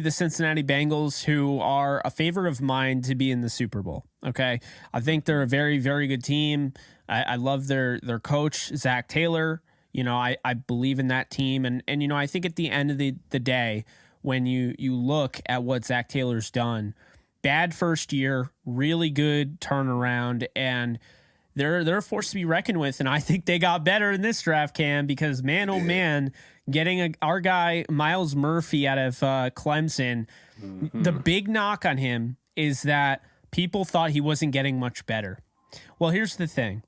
the Cincinnati Bengals, who are a favorite of mine to be in the Super Bowl. Okay. I think they're a very, very good team. I love their coach, Zach Taylor. I Bleav in that team. And I think at the end of the day, when you look at what Zach Taylor's done, bad first year, really good turnaround, and they're a force to be reckoned with. And I think they got better in this draft, Cam, because man, oh man, getting our guy Myles Murphy out of Clemson, the big knock on him is that people thought he wasn't getting much better. Well, here's the thing.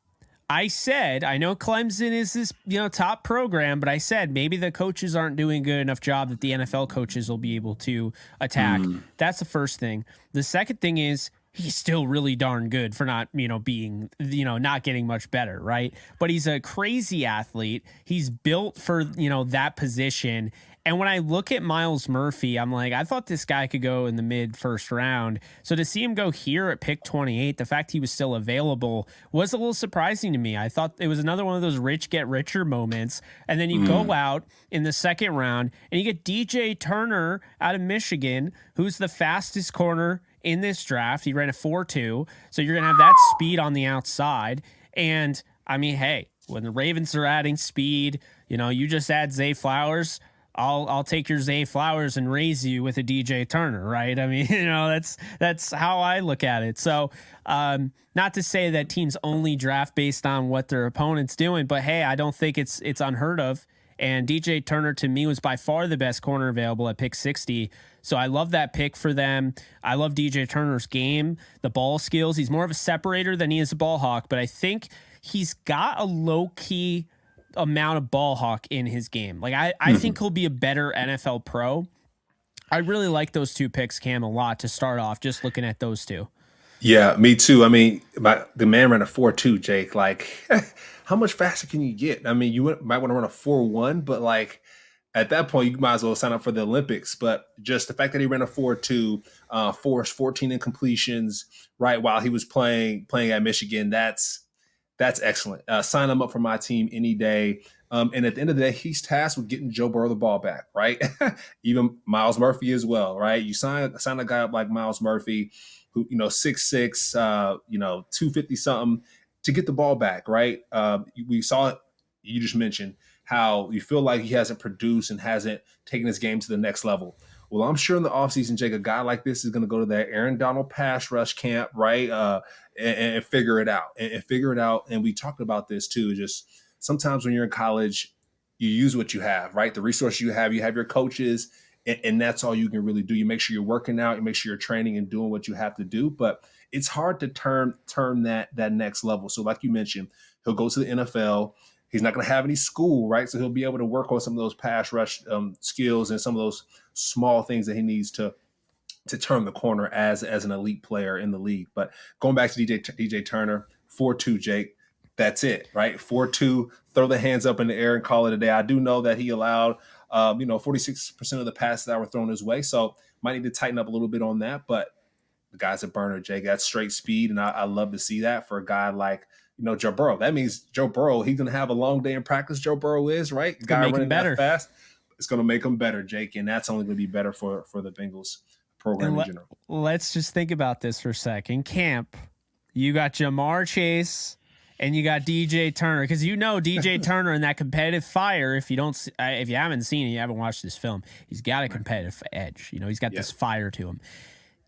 I said, I know Clemson is this, top program, but I said maybe the coaches aren't doing a good enough job that the NFL coaches will be able to attack. That's the first thing. The second thing is he's still really darn good for not, being, not getting much better, right? But he's a crazy athlete. He's built for, that position. And when I look at Myles Murphy, I'm like, I thought this guy could go in the mid first round. So to see him go here at pick 28, the fact he was still available was a little surprising to me. I thought it was another one of those rich get richer moments. And then you go out in the second round and you get DJ Turner out of Michigan, who's the fastest corner in this draft. He ran a 4.2. So you're going to have that speed on the outside. And I mean, hey, when the Ravens are adding speed, you just add Zay Flowers. I'll take your Zay Flowers and raise you with a DJ Turner, right? I mean, that's how I look at it. So, not to say that teams only draft based on what their opponent's doing, but hey, I don't think it's unheard of. And DJ Turner to me was by far the best corner available at pick 60. So I love that pick for them. I love DJ Turner's game, the ball skills. He's more of a separator than he is a ball hawk, but I think he's got a low key amount of ball hawk in his game. Like I think he'll be a better NFL pro. I really like those two picks, Cam, a lot to start off, just looking at those two. Yeah, me too. I mean, the man ran a 4.2, Jake. Like, how much faster can you get? I mean, might want to run a 4.1, but like at that point, you might as well sign up for the Olympics. But just the fact that he ran a 4.2, forced 14 incompletions, right, while he was playing at Michigan, that's excellent. Sign him up for my team any day. And at the end of the day, he's tasked with getting Joe Burrow the ball back, right? Even Myles Murphy as well, right? You sign a guy up like Myles Murphy, who 6'6", 250 something, to get the ball back, right? We saw it. You just mentioned how you feel like he hasn't produced and hasn't taken his game to the next level. Well, I'm sure in the offseason, Jake, a guy like this is going to go to that Aaron Donald pass rush camp, right? And figure it out. And figure it out. And we talked about this too. Just sometimes when you're in college, you use what you have, right? The resources you have your coaches, and that's all you can really do. You make sure you're working out, you make sure you're training and doing what you have to do. But it's hard to turn that next level. So like you mentioned, he'll go to the NFL. He's not going to have any school, right? So he'll be able to work on some of those pass rush skills and some of those small things that he needs to turn the corner as an elite player in the league. But going back to DJ Turner, 4.2, Jake, that's it, right? 4.2, throw the hands up in the air and call it a day. I do know that he allowed, 46% of the passes that were thrown his way. So might need to tighten up a little bit on that. But the guy's a burner, Jake. That's straight speed. And I love to see that for a guy like, Joe Burrow. That means Joe Burrow, he's going to have a long day in practice. Joe Burrow is, right? Guy running that fast. It's going to make him better, Jake. And that's only going to be better for the Bengals program in general. Let's just think about this for a second. Camp, you got Jamar Chase and you got DJ Turner, because DJ Turner in that competitive fire. If you haven't seen it, you haven't watched this film, he's got a competitive edge. He's got this fire to him.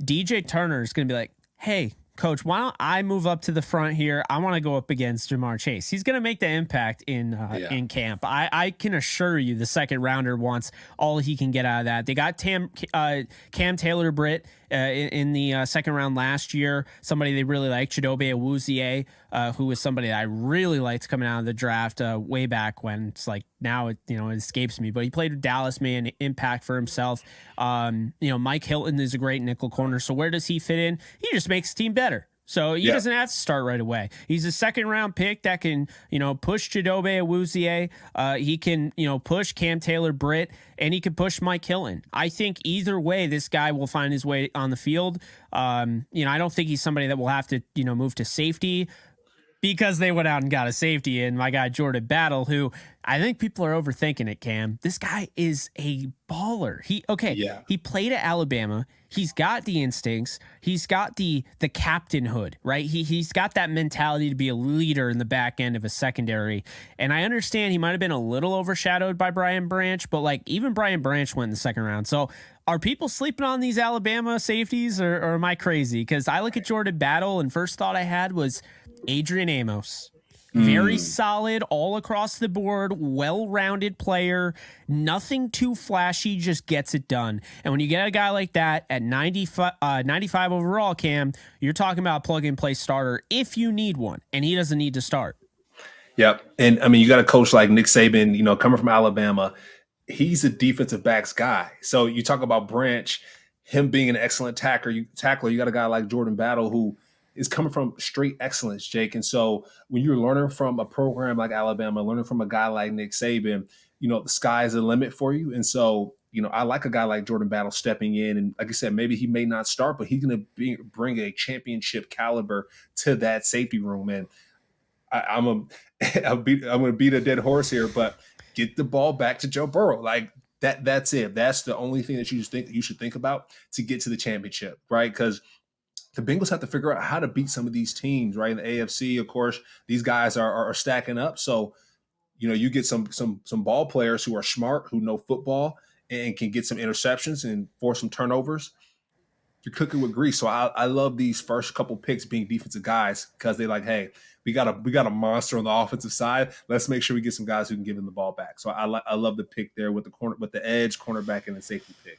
DJ Turner is going to be like, hey, coach, why don't I move up to the front here? I want to go up against Jamar Chase. He's going to make the impact in camp. I can assure you the second rounder wants all he can get out of that. They got Cam Taylor-Britt in the second round last year, somebody they really like, Chidobe Awuzie, who was somebody that I really liked coming out of the draft way back when. It's like now it escapes me, but he played with Dallas, made an impact for himself. Mike Hilton is a great nickel corner. So where does he fit in? He just makes the team better. So he doesn't have to start right away. He's a second round pick that can, push Chidobe Awuzie. He can, push Cam Taylor-Britt, and he can push Mike Hilton. I think either way, this guy will find his way on the field. I don't think he's somebody that will have to, move to safety, because they went out and got a safety in my guy Jordan Battle, who I think people are overthinking it, Cam. This guy is a baller. Yeah. He played at Alabama. He's got the instincts. He's got the captainhood, right? He's got that mentality to be a leader in the back end of a secondary. And I understand he might have been a little overshadowed by Brian Branch, but like even Brian Branch went in the second round. So are people sleeping on these Alabama safeties, or am I crazy? Because I look at Jordan Battle, and first thought I had was Adrian Amos. Very solid all across the board, well-rounded player, nothing too flashy, just gets it done. And when you get a guy like that at 95 overall, Cam, you're talking about a plug-and-play starter if you need one, and he doesn't need to start. Yep. And I mean, you got a coach like Nick Saban, coming from Alabama. He's a defensive backs guy. So you talk about Branch, him being an excellent tackler. You got a guy like Jordan Battle who is coming from straight excellence, Jake. And so when you're learning from a program like Alabama, learning from a guy like Nick Saban, the sky is the limit for you. And so, I like a guy like Jordan Battle stepping in. And like I said, maybe he may not start, but he's going to bring a championship caliber to that safety room. And I'm going to beat a dead horse here, but get the ball back to Joe Burrow. Like that's it. That's the only thing that you should think about to get to the championship, right? Because the Bengals have to figure out how to beat some of these teams, right? In the AFC, of course, these guys are stacking up. So, you get some ball players who are smart, who know football, and can get some interceptions and force some turnovers. You're cooking with grease. So I love these first couple picks being defensive guys because they're like, hey, we got a monster on the offensive side. Let's make sure we get some guys who can give them the ball back. So I love the pick there with the edge, cornerback, and the safety pick.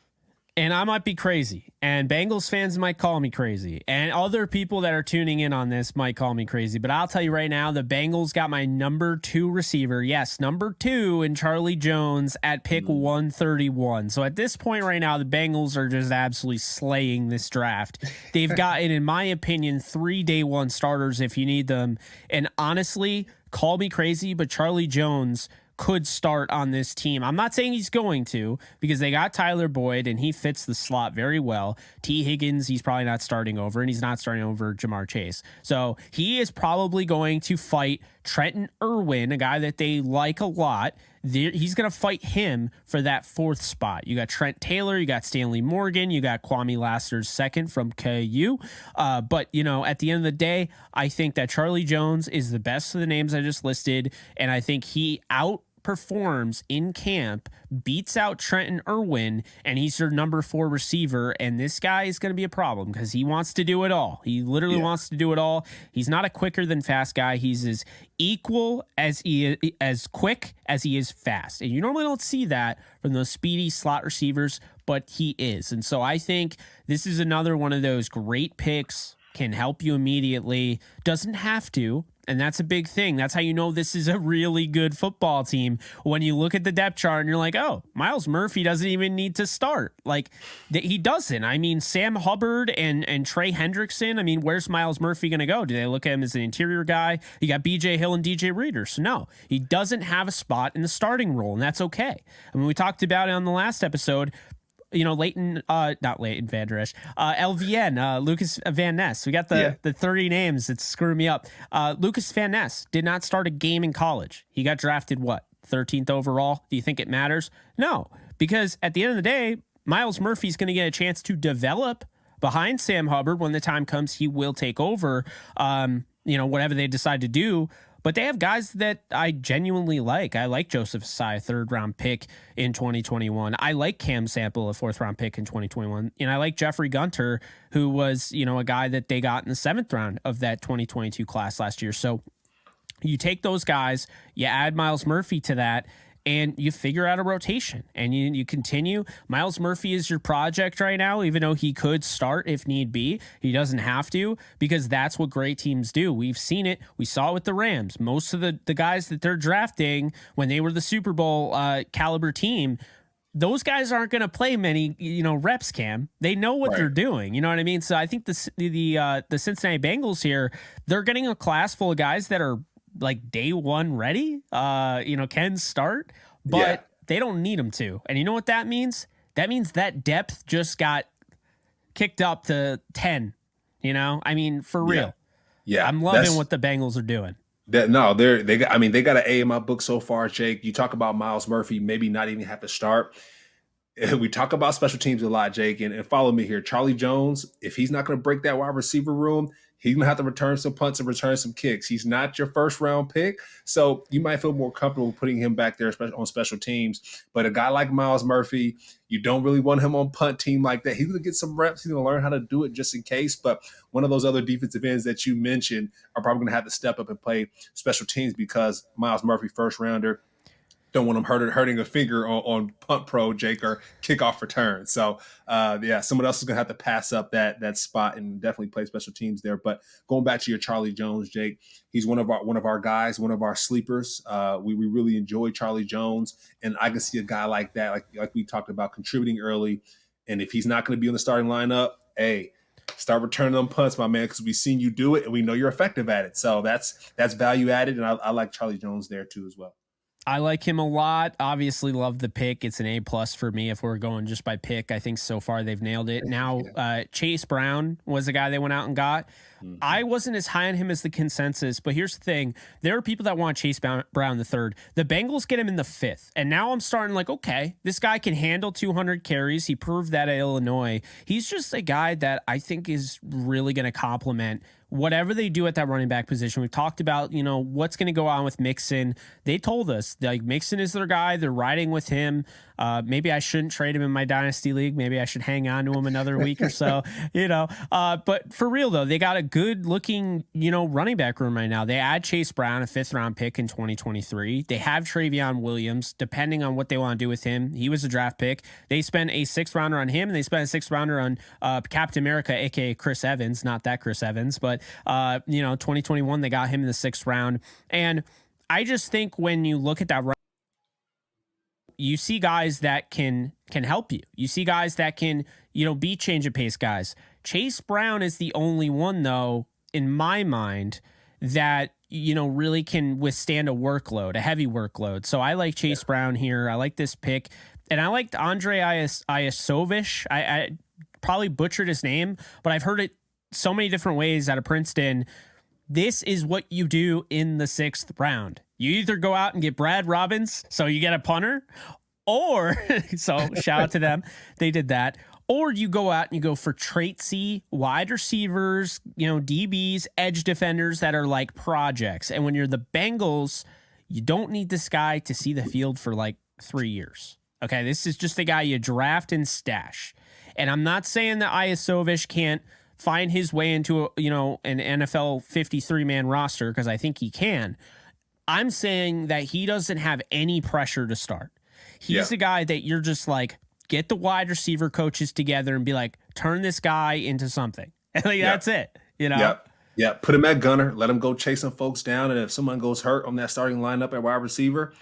And I might be crazy, and Bengals fans might call me crazy, and other people that are tuning in on this might call me crazy, but I'll tell you right now, the Bengals got my number 2 receiver. Yes, number 2 in Charlie Jones at pick 131. So at this point right now, the Bengals are just absolutely slaying this draft. They've gotten, in my opinion, 3 day one starters if you need them. And honestly, call me crazy, but Charlie Jones could start on this team. I'm not saying he's going to, because they got Tyler Boyd and he fits the slot very well. T. Higgins, he's probably not starting over, and he's not starting over Jamar Chase. So he is probably going to fight Trenton Irwin, a guy that they like a lot. He's going to fight him for that 4th spot. You got Trent Taylor, you got Stanley Morgan, you got Kwame Lassiter's second from KU. But, at the end of the day, I think that Charlie Jones is the best of the names I just listed, and I think he outperforms in camp, beats out Trenton Irwin, and he's your number 4 receiver. And this guy is going to be a problem because he wants to do it all. He literally wants to do it all. He's not a quicker than fast guy. He's as equal as as quick as he is fast. And you normally don't see that from those speedy slot receivers, but he is. And so I think this is another one of those great picks, can help you immediately, doesn't have to. And that's a big thing. That's how you know this is a really good football team. When you look at the depth chart and you're like, oh, Myles Murphy doesn't even need to start. Like, he doesn't. I mean, Sam Hubbard and Trey Hendrickson. I mean, where's Myles Murphy going to go? Do they look at him as an interior guy? You got BJ Hill and DJ Reader. So no, he doesn't have a spot in the starting role, and that's okay. I mean, we talked about it on the last episode. Not Leighton Vander Esch, LVN, Lucas Van Ness. We got the 30 names that screw me up. Lucas Van Ness did not start a game in college. He got drafted, 13th overall? Do you think it matters? No, because at the end of the day, Myles Murphy's going to get a chance to develop behind Sam Hubbard. When the time comes, he will take over, whatever they decide to do. But they have guys that I genuinely like. I like Joseph Asai, 3rd-round pick in 2021. I like Cam Sample, a 4th-round pick in 2021. And I like Jeffrey Gunter, who was, a guy that they got in the 7th round of that 2022 class last year. So you take those guys, you add Myles Murphy to that, and you figure out a rotation, and you continue. Myles Murphy is your project right now, even though he could start if need be. He doesn't have to, because that's what great teams do. We've seen it. We saw it with the Rams. Most of the guys that they're drafting when they were the Super Bowl caliber team, those guys aren't going to play many, reps, Cam. They know what they're doing. You know what I mean? So I think the Cincinnati Bengals here, they're getting a class full of guys that are like day one ready, can start, but they don't need them to. And you know what that means? That means that depth just got kicked up to 10, I mean, for real. Yeah. I'm loving what the Bengals are doing. That no, they got. I mean, they got an A in my book so far, Jake. You talk about Miles Murphy, maybe not even have to start. We talk about special teams a lot, Jake, and follow me here. Charlie Jones, if he's not going to break that wide receiver room, he's going to have to return some punts and return some kicks. He's not your first round pick, so you might feel more comfortable putting him back there on special teams. But a guy like Miles Murphy, you don't really want him on punt team like that. He's going to get some reps. He's going to learn how to do it just in case. But one of those other defensive ends that you mentioned are probably going to have to step up and play special teams because Miles Murphy, first rounder, don't want them hurting a finger on punt pro, Jake, or kickoff return. So yeah, someone else is gonna have to pass up that spot and definitely play special teams there. But going back to your Charlie Jones, Jake, he's one of our guys, one of our sleepers. We really enjoy Charlie Jones, and I can see a guy like that, like we talked about, contributing early. And if he's not going to be on the starting lineup, hey, start returning them punts, my man, because we've seen you do it and we know you're effective at it. So that's value added, and I like Charlie Jones there too as well. I like him a lot. Obviously, love the pick. It's an A+ for me if we're going just by pick. I think so far they've nailed it. Now, Chase Brown was the guy they went out and got. I wasn't as high on him as the consensus, but here's the thing. There are people that want Chase Brown the third. The Bengals get him in the fifth. And now I'm starting like, okay, this guy can handle 200 carries. He proved that at Illinois. He's just a guy that I think is really going to complement whatever they do at that running back position. We've talked about, what's going to go on with Mixon. They told us like Mixon is their guy. They're riding with him. Maybe I shouldn't trade him in my dynasty league. Maybe I should hang on to him another week or so, but for real though, they got a good looking, running back room right now. They add Chase Brown, a 5th round pick in 2023. They have Travion Williams, depending on what they want to do with him. He was a draft pick. They spent a 6th rounder on him, and they spent a 6th rounder on Captain America, aka Chris Evans, not that Chris Evans, but 2021, they got him in the 6th round. And I just think when you look at that, you see guys that can help you. You see guys that can, be change of pace guys. Chase Brown is the only one, though, in my mind, that really can withstand a workload, a heavy workload. So I like Chase Brown here. I like this pick, and I liked Andre Iasovich. I probably butchered his name, but I've heard it so many different ways out of Princeton. This is what you do in the 6th round. You either go out and get Brad Robbins, so you get a punter, or so shout out to them, they did that. Or you go out and you go for traitsy wide receivers, DBs, edge defenders that are like projects. And when you're the Bengals, you don't need this guy to see the field for like 3 years. Okay, this is just the guy you draft and stash. And I'm not saying that Iasovich can't find his way into an NFL 53-man roster, because I think he can. I'm saying that he doesn't have any pressure to start. He's the guy that you're just like, get the wide receiver coaches together and be like, turn this guy into something. And that's it. Yeah. Put him at gunner. Let him go chasing folks down. And if someone goes hurt on that starting lineup at wide receiver,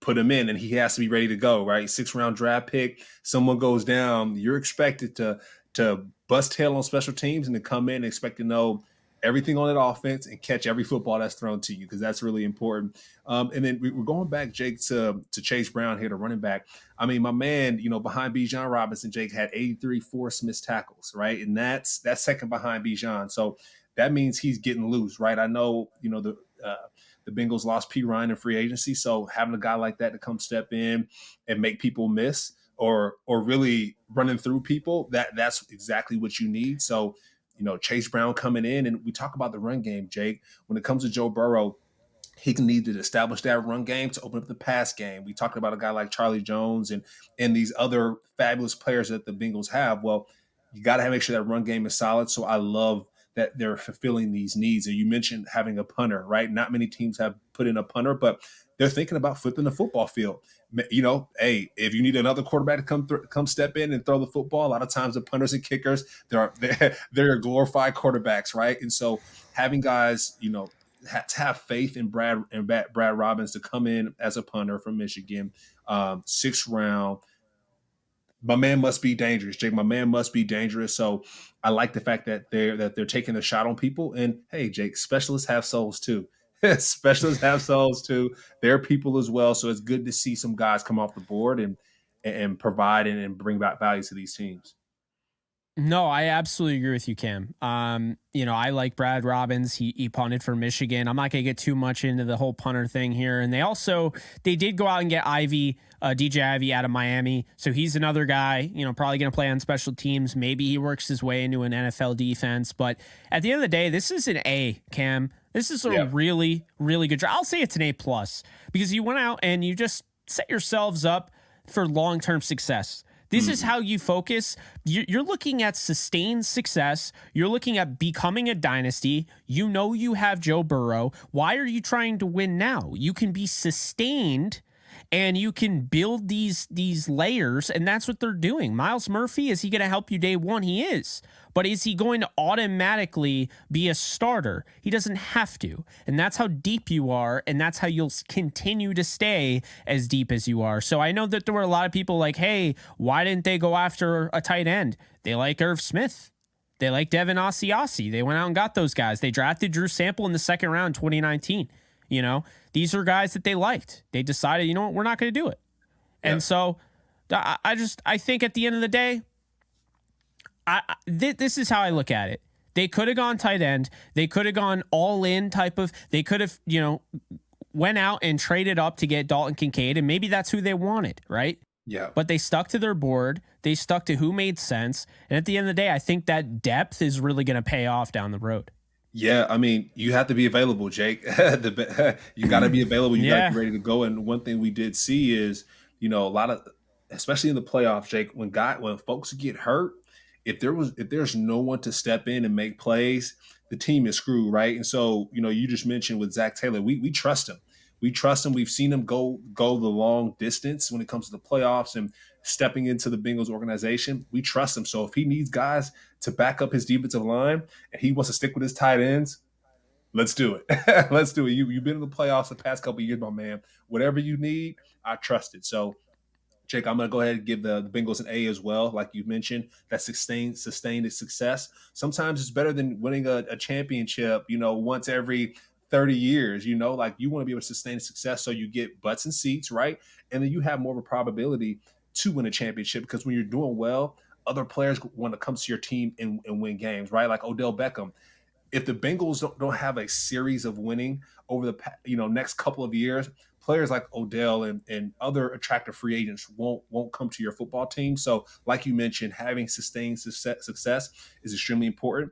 put him in, and he has to be ready to go, right? 6th round draft pick. Someone goes down. You're expected to bust tail on special teams and to come in and expect to know everything on that offense and catch every football that's thrown to you, because that's really important. And then we're going back, Jake, to Chase Brown here, the running back. I mean, my man, behind Bijan Robinson, Jake had 83 forced missed tackles, right? And that's second behind Bijan. So that means he's getting loose, right? I know, the Bengals lost P. Ryan in free agency, so having a guy like that to come step in and make people miss or really running through people, that's exactly what you need. So, Chase Brown coming in, and we talk about the run game, Jake. When it comes to Joe Burrow, he need to establish that run game to open up the pass game. We talked about a guy like Charlie Jones and these other fabulous players that the Bengals have. Well, you got to make sure that run game is solid. So I love that they're fulfilling these needs. And you mentioned having a punter, right? Not many teams have put in a punter, but they're thinking about flipping the football field. Hey, if you need another quarterback to come step in and throw the football, a lot of times the punters and kickers, they're glorified quarterbacks, right? And so having guys, have faith in Brad Robbins to come in as a punter from Michigan, 6th round. My man must be dangerous, Jake. My man must be dangerous. So I like the fact that they're taking a shot on people. And hey, Jake, specialists have souls too. Specialists have souls too. They're people as well. So it's good to see some guys come off the board and provide and bring back value to these teams. No, I absolutely agree with you, Cam. I like Brad Robbins. He punted for Michigan. I'm not gonna get too much into the whole punter thing here. And they did go out and get DJ Ivy out of Miami. So he's another guy, probably gonna play on special teams. Maybe he works his way into an NFL defense. But at the end of the day, this is an A, Cam. This is a Yeah. really, really good job. I'll say it's an A plus because you went out and you just set yourselves up for long-term success. This is how you focus. You're looking at sustained success. You're looking at becoming a dynasty. You have Joe Burrow. Why are you trying to win now? You can be sustained and you can build these layers, and that's what they're doing. Miles Murphy, is he going to help you day one? He is. But is he going to automatically be a starter? He doesn't have to. And that's how deep you are, and that's how you'll continue to stay as deep as you are. So I know that there were a lot of people like, hey, why didn't they go after a tight end? They like Irv Smith. They like Devin Asiasi. They went out and got those guys. They drafted Drew Sample in the second round, 2019. These are guys that they liked. They decided, what, we're not going to do it. Yeah. And so I think at the end of the day, this is how I look at it. They could have gone tight end. They could have gone all in they could have, went out and traded up to get Dalton Kincaid, and maybe that's who they wanted, right? Yeah. But they stuck to their board. They stuck to who made sense. And at the end of the day, I think that depth is really going to pay off down the road. Yeah, I mean, you have to be available, Jake. You got to be available. You got to be ready to go. And one thing we did see is, a lot of, especially in the playoffs, Jake, when folks get hurt, if there's no one to step in and make plays, the team is screwed, right? And so, you just mentioned with Zach Taylor, we trust him. We trust him. We've seen him go the long distance when it comes to the playoffs and stepping into the Bengals organization. We trust him. So if he needs guys to back up his defensive line and he wants to stick with his tight ends, let's do it. Let's do it. You've been in the playoffs the past couple of years, my man. Whatever you need, I trust it. So, Jake, I'm going to go ahead and give the Bengals an A as well. Like you mentioned, that sustained success. Sometimes it's better than winning a championship, once every 30 years, like you want to be able to sustain success so you get butts and seats, right? And then you have more of a probability to win a championship because when you're doing well, other players want to come to your team and win games, right? Like Odell Beckham. If the Bengals don't have a series of winning over the next couple of years, players like Odell and other attractive free agents won't come to your football team. So, like you mentioned, having sustained success is extremely important.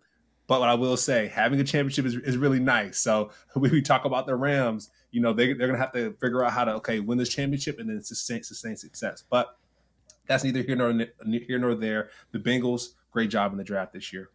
But what I will say, having a championship is really nice. So when we talk about the Rams, they're going to have to figure out how to win this championship and then sustain success. But that's neither here nor there. The Bengals, great job in the draft this year.